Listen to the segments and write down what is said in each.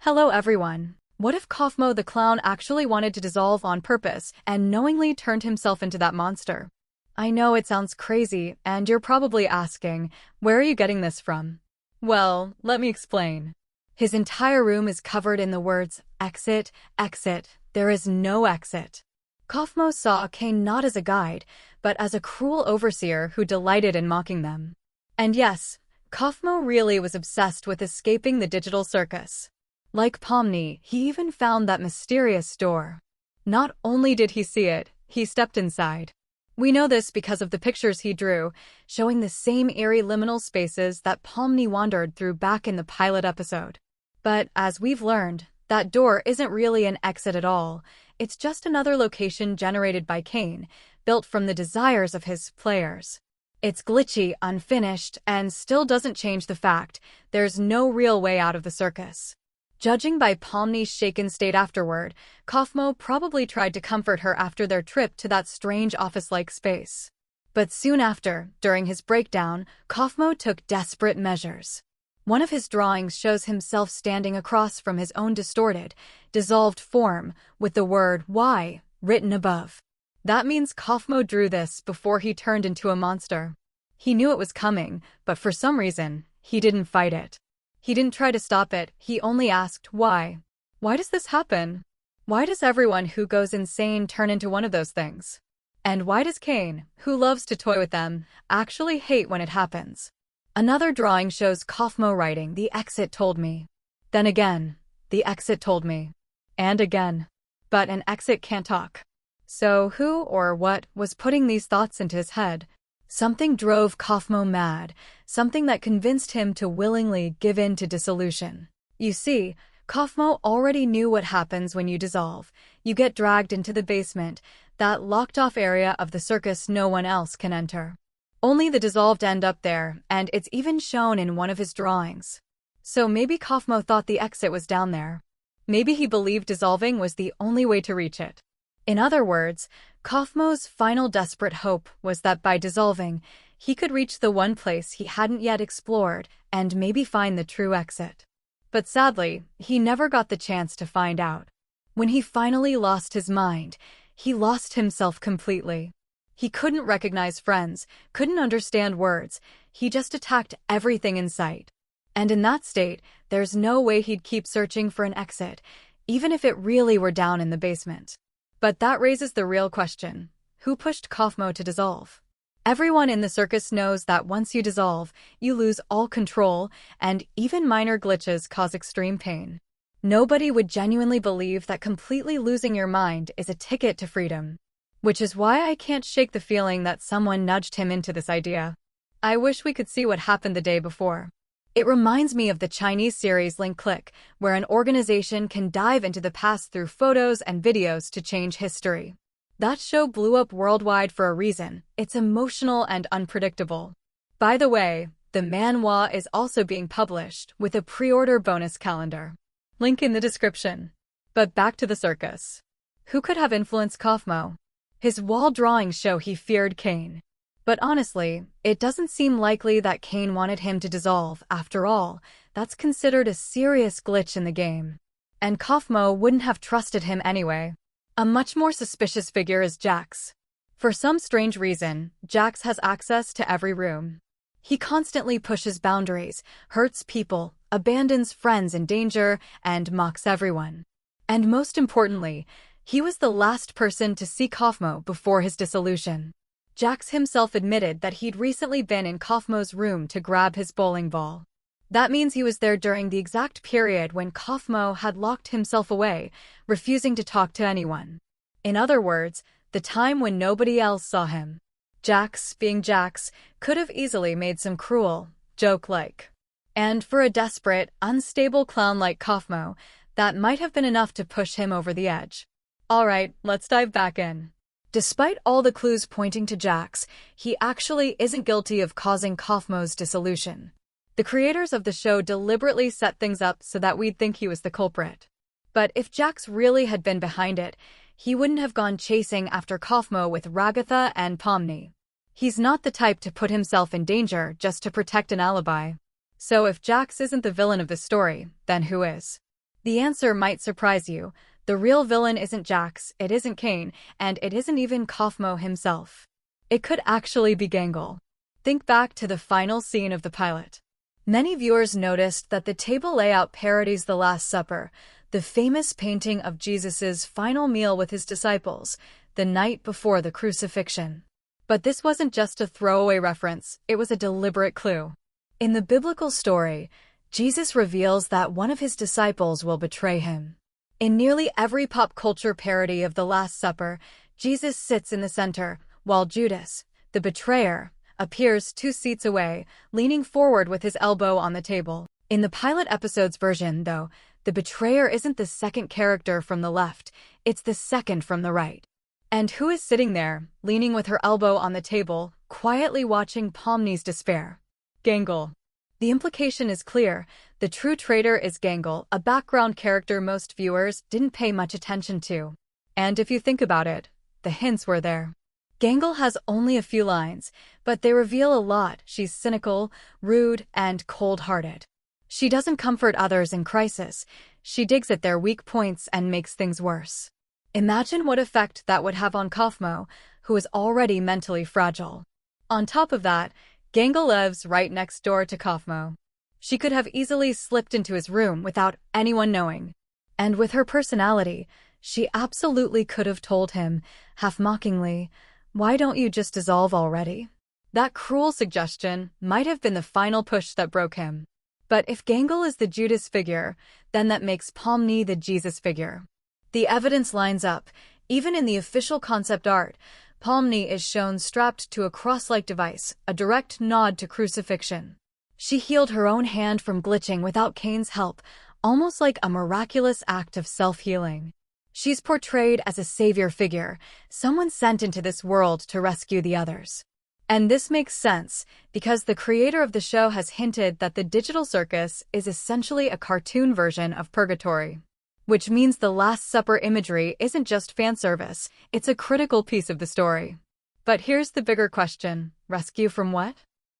Hello everyone. What if Kaufmo the clown actually wanted to dissolve on purpose and knowingly turned himself into that monster? I know it sounds crazy, and you're probably asking, where are you getting this from? Well, let me explain. His entire room is covered in the words, exit, exit. There is no exit. Kaufmo saw Caine not as a guide, but as a cruel overseer who delighted in mocking them. And yes, Kaufmo really was obsessed with escaping the digital circus. Like Pomni, he even found that mysterious door. Not only did he see it, he stepped inside. We know this because of the pictures he drew, showing the same eerie liminal spaces that Pomni wandered through back in the pilot episode. But as we've learned, that door isn't really an exit at all. It's just another location generated by Caine, built from the desires of his players. It's glitchy, unfinished, and still doesn't change the fact there's no real way out of the circus. Judging by Pomni's shaken state afterward, Kaufmo probably tried to comfort her after their trip to that strange office-like space. But soon after, during his breakdown, Kaufmo took desperate measures. One of his drawings shows himself standing across from his own distorted, dissolved form, with the word "Why" written above. That means Kaufmo drew this before he turned into a monster. He knew it was coming, but for some reason, he didn't fight it. He didn't try to stop it, he only asked, why? Why does this happen? Why does everyone who goes insane turn into one of those things? And why does Caine, who loves to toy with them, actually hate when it happens? Another drawing shows Kaufmo writing, "The exit told me." Then again, "The exit told me." And again. But an exit can't talk. So who or what was putting these thoughts into his head? Something drove Kaufmo mad, something that convinced him to willingly give in to dissolution. You see, Kaufmo already knew what happens when you dissolve. You get dragged into the basement, that locked-off area of the circus no one else can enter. Only the dissolved end up there, and it's even shown in one of his drawings. So maybe Kaufmo thought the exit was down there. Maybe he believed dissolving was the only way to reach it. In other words, Kaufmo's final desperate hope was that by dissolving, he could reach the one place he hadn't yet explored and maybe find the true exit. But sadly, he never got the chance to find out. When he finally lost his mind, he lost himself completely. He couldn't recognize friends, couldn't understand words, he just attacked everything in sight. And in that state, there's no way he'd keep searching for an exit, even if it really were down in the basement. But that raises the real question. Who pushed Kaufmo to dissolve? Everyone in the circus knows that once you dissolve, you lose all control, and even minor glitches cause extreme pain. Nobody would genuinely believe that completely losing your mind is a ticket to freedom. Which is why I can't shake the feeling that someone nudged him into this idea. I wish we could see what happened the day before. It reminds me of the Chinese series Link Click, where an organization can dive into the past through photos and videos to change history. That show blew up worldwide for a reason. It's emotional and unpredictable. By the way, the manhwa is also being published with a pre-order bonus calendar. Link in the description. But back to the circus. Who could have influenced Kaufmo? His wall drawings show he feared Caine. But honestly, it doesn't seem likely that Caine wanted him to dissolve. After all, that's considered a serious glitch in the game. And Kaufmo wouldn't have trusted him anyway. A much more suspicious figure is Jax. For some strange reason, Jax has access to every room. He constantly pushes boundaries, hurts people, abandons friends in danger, and mocks everyone. And most importantly, he was the last person to see Kaufmo before his dissolution. Jax himself admitted that he'd recently been in Kaufmo's room to grab his bowling ball. That means he was there during the exact period when Kaufmo had locked himself away, refusing to talk to anyone. In other words, the time when nobody else saw him. Jax, being Jax, could have easily made some cruel joke like. And for a desperate, unstable clown like Kaufmo, that might have been enough to push him over the edge. Alright, let's dive back in. Despite all the clues pointing to Jax, he actually isn't guilty of causing Kaufmo's dissolution. The creators of the show deliberately set things up so that we'd think he was the culprit. But if Jax really had been behind it, he wouldn't have gone chasing after Kaufmo with Ragatha and Pomni. He's not the type to put himself in danger just to protect an alibi. So if Jax isn't the villain of the story, then who is? The answer might surprise you. The real villain isn't Jax, it isn't Caine, and it isn't even Kaufmo himself. It could actually be Gangle. Think back to the final scene of the pilot. Many viewers noticed that the table layout parodies the Last Supper, the famous painting of Jesus's final meal with his disciples, the night before the crucifixion. But this wasn't just a throwaway reference, it was a deliberate clue. In the biblical story, Jesus reveals that one of his disciples will betray him. In nearly every pop culture parody of the Last Supper, Jesus sits in the center, while Judas, the betrayer, appears 2 seats away, leaning forward with his elbow on the table. In the pilot episode's version, though, the betrayer isn't the second character from the left, it's the second from the right. And who is sitting there, leaning with her elbow on the table, quietly watching Pomni's despair? Gangle. The implication is clear. The true traitor is Gangle, a background character most viewers didn't pay much attention to. And if you think about it, the hints were there. Gangle has only a few lines, but they reveal a lot. She's cynical, rude, and cold-hearted. She doesn't comfort others in crisis. She digs at their weak points and makes things worse. Imagine what effect that would have on Kaufmo, who is already mentally fragile. On top of that, Gangle lives right next door to Kaufmo. She could have easily slipped into his room without anyone knowing. And with her personality, she absolutely could have told him, half-mockingly, "Why don't you just dissolve already?" That cruel suggestion might have been the final push that broke him. But if Gangle is the Judas figure, then that makes Pomni the Jesus figure. The evidence lines up. Even in the official concept art, Pomni is shown strapped to a cross-like device, a direct nod to crucifixion. She healed her own hand from glitching without Caine's help, almost like a miraculous act of self-healing. She's portrayed as a savior figure, someone sent into this world to rescue the others. And this makes sense, because the creator of the show has hinted that the digital circus is essentially a cartoon version of Purgatory. Which means the Last Supper imagery isn't just fan service, it's a critical piece of the story. But here's the bigger question: rescue from what?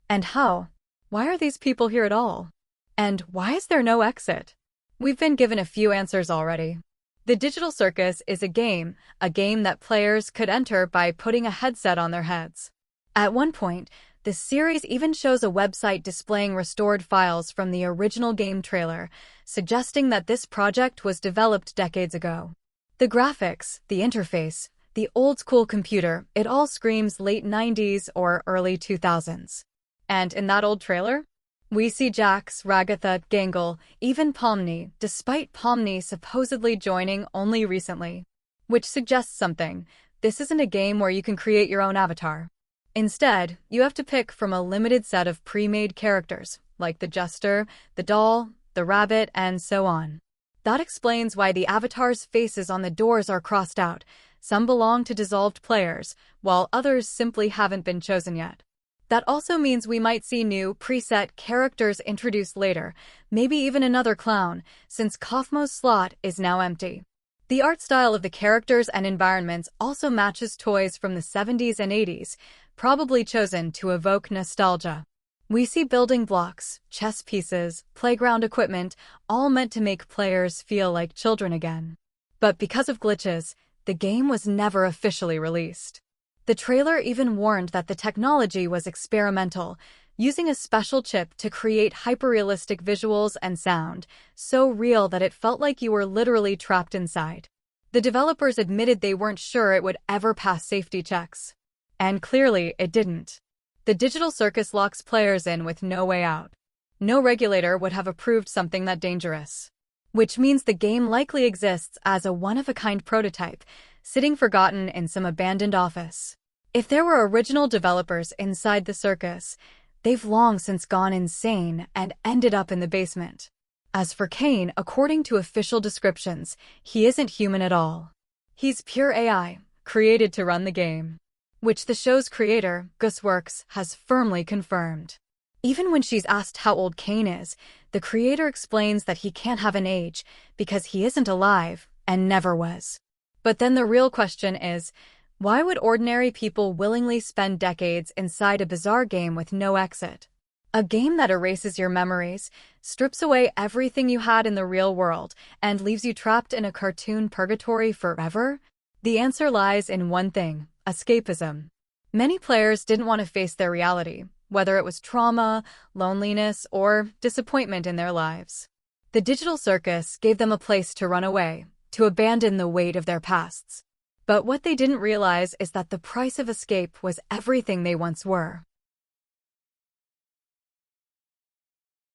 And how? Why are these people here at all? And why is there no exit? We've been given a few answers already. The digital circus is a game that players could enter by putting a headset on their heads. At one point, the series even shows a website displaying restored files from the original game trailer, suggesting that this project was developed decades ago. The graphics, the interface, the old-school computer, it all screams late 90s or early 2000s. And in that old trailer, we see Jax, Ragatha, Gangle, even Pomni, despite Pomni supposedly joining only recently. Which suggests something. This isn't a game where you can create your own avatar. Instead, you have to pick from a limited set of pre-made characters, like the jester, the doll, the rabbit, and so on. That explains why the avatars' faces on the doors are crossed out. Some belong to dissolved players, while others simply haven't been chosen yet. That also means we might see new, preset characters introduced later, maybe even another clown, since Kaufmo's slot is now empty. The art style of the characters and environments also matches toys from the 70s and 80s, probably chosen to evoke nostalgia. We see building blocks, chess pieces, playground equipment, all meant to make players feel like children again. But because of glitches, the game was never officially released. The trailer even warned that the technology was experimental, using a special chip to create hyper-realistic visuals and sound, so real that it felt like you were literally trapped inside. The developers admitted they weren't sure it would ever pass safety checks. And clearly, it didn't. The digital circus locks players in with no way out. No regulator would have approved something that dangerous. Which means the game likely exists as a one-of-a-kind prototype, sitting forgotten in some abandoned office. If there were original developers inside the circus, they've long since gone insane and ended up in the basement. As for Caine, according to official descriptions, he isn't human at all. He's pure AI, created to run the game. Which the show's creator, Gus Works, has firmly confirmed. Even when she's asked how old Caine is, the creator explains that he can't have an age because he isn't alive and never was. But then the real question is, why would ordinary people willingly spend decades inside a bizarre game with no exit? A game that erases your memories, strips away everything you had in the real world, and leaves you trapped in a cartoon purgatory forever? The answer lies in one thing: escapism. Many players didn't want to face their reality, whether it was trauma, loneliness, or disappointment in their lives. The digital circus gave them a place to run away, to abandon the weight of their pasts. But what they didn't realize is that the price of escape was everything they once were.